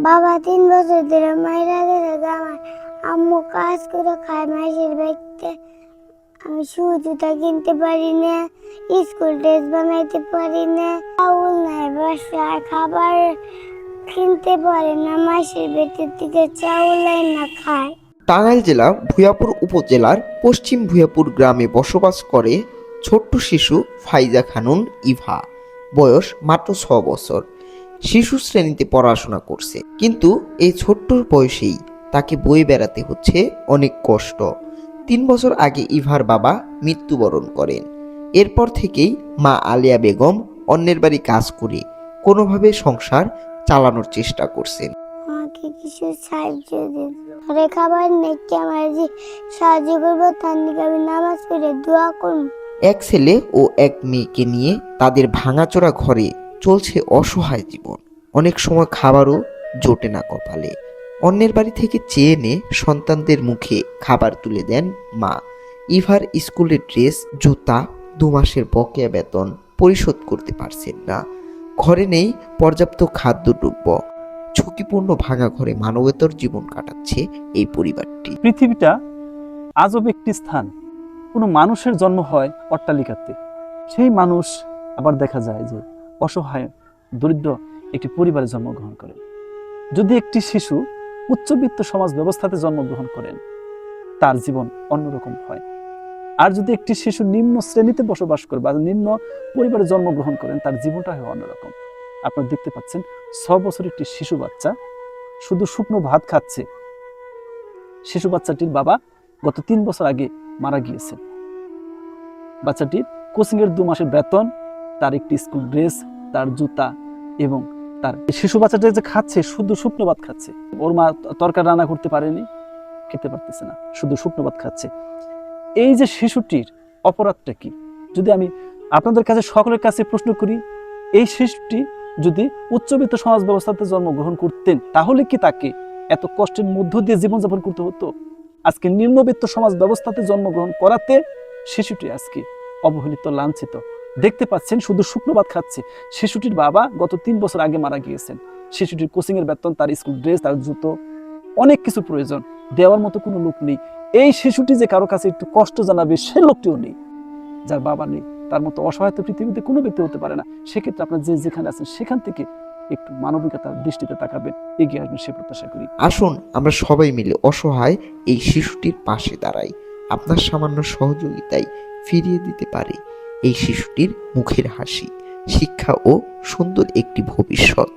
বাবা 3 বছর ধরে মাইরা গেছে। আমার আম্মু কাজ করে খায় মাসের বাড়িতে। আমি শু জুতা কিনতে পারি না, স্কুল ড্রেস বানাইতে পারি না, চাউল নাই বাসায়, খাবার কিনতে পারে না, মাসের বেতন থেকে চাউল না খায়। টাঙ্গাইল জেলা ভূঞাপুর উপজেলার পশ্চিম ভূঞাপুর গ্রামে বসবাস করে ছোট্ট শিশু ফাইজা খানুন ইভা। বয়স মাত্র 6 বছর। শিশু শ্রেণীতে পড়াশোনা করছে, কিন্তু এই ছোট্ট বয়সেই তাকে বয়ে বেড়াতে হচ্ছে অনেক কষ্ট। 3 বছর আগে ইভার বাবা মৃত্যুবরণ করেন। এরপর থেকেই মা আলিয়া বেগম অন্যের বাড়ি কাজ করে কোনোভাবে সংসার চালানোর চেষ্টা করছেন। আমাকে কিছু সাহায্য দিন, ঘরে খাবার নেই, আমার যে সাহায্য করবো তার নিকে আমি নামাজ পড়ে দোয়া করব। এক ছেলে ও এক মেয়েকে নিয়ে তাদের ভাঙাচোরা ঘরে চলছে অসহায় জীবন। অনেক সময় খাবারও জোটে না কপালে। অন্যের বাড়ি থেকে চেয়ে এনে সন্তানদের মুখে খাবার তুলে দেন মা। ইভার স্কুলের ড্রেস, জুতা, 2 মাসের বকেয়া বেতন পরিশোধ করতে পারছেন না। ঘরে নেই পর্যাপ্ত খাদ্যদ্রব্য। ঝুঁকিপূর্ণ ভাঙা ঘরে মানবেতর জীবন কাটাচ্ছে এই পরিবারটি। পৃথিবীটা আজব একটি স্থান। কোনো মানুষের জন্ম হয় অট্টালিকাতে, সেই মানুষ আবার দেখা যায় যে অসহায় দরিদ্র একটি পরিবারে জন্মগ্রহণ করে। যদি একটি শিশু উচ্চবিত্ত সমাজ ব্যবস্থাতে জন্মগ্রহণ করেন, তার জীবন অন্যরকম হয়। আর যদি একটি শিশু নিম্ন শ্রেণীতে বসবাস করে বা নিম্ন পরিবারে জন্মগ্রহণ করেন, তার জীবনটা হয় অন্যরকম। আপনারা দেখতে পাচ্ছেন 6 বছরের একটি শিশু বাচ্চা শুধু শুকনো ভাত খাচ্ছে। শিশু বাচ্চাটির বাবা গত 3 বছর আগে মারা গিয়েছেন। বাচ্চাটির কোচিং এর 2 মাসের বেতন, তার একটি স্কুল ড্রেস, তার জুতা এবং তার শিশু বাচ্চাটা যে খাচ্ছে শুধু শুকনো ভাত খাচ্ছে। ওর মা তরকারি রান্না করতে পারেনি, খেতে পারতেছে না, শুধু শুকনো ভাত খাচ্ছে। এই যে শিশুটির অপরাধটা কি? যদি আমি আপনাদের কাছে সকলের কাছে প্রশ্ন করি, এই শিশুটি যদি উচ্চবিত্ত সমাজ ব্যবস্থাতে জন্মগ্রহণ করতেন, তাহলে কি তাকে এত কষ্টের মধ্য দিয়ে জীবনযাপন করতে হতো? আজকে নিম্নবিত্ত সমাজ ব্যবস্থাতে জন্মগ্রহণ করাতে শিশুটি আজকে অবহেলিত, লাঞ্ছিত। দেখতে পাচ্ছেন শুধু শুকনো ভাত খাচ্ছে। শিশুটির বাবা গত 3 বছর আগে মারা গিয়েছেন। শিশুটির কোচিং এর বেতন, তার স্কুল ড্রেস, তার জুতো, অনেক কিছু প্রয়োজন, দেওয়ার মতো কোনো লোক নেই। এই শিশুটি যে কারো কাছে একটু কষ্ট জানাবে, সে লোকটিও নেই। যার বাবা নেই, তার মতো অসহায় তো পৃথিবীতে কোনো ব্যক্তি হতে পারে না। সেক্ষেত্রে আপনার যেখানে আছেন সেখান থেকে একটু মানবিকতার দৃষ্টিতে তাকাবেন, এগিয়ে আসবেন, সে প্রত্যাশা করি। আসুন আমরা সবাই মিলে অসহায় এই শিশুটির পাশে দাঁড়াই। আপনার সামান্য সহযোগিতায় ফিরিয়ে দিতে পারে এই শিশুটির মুখের হাসি, শিক্ষা ও সুন্দর একটি ভবিষ্যৎ।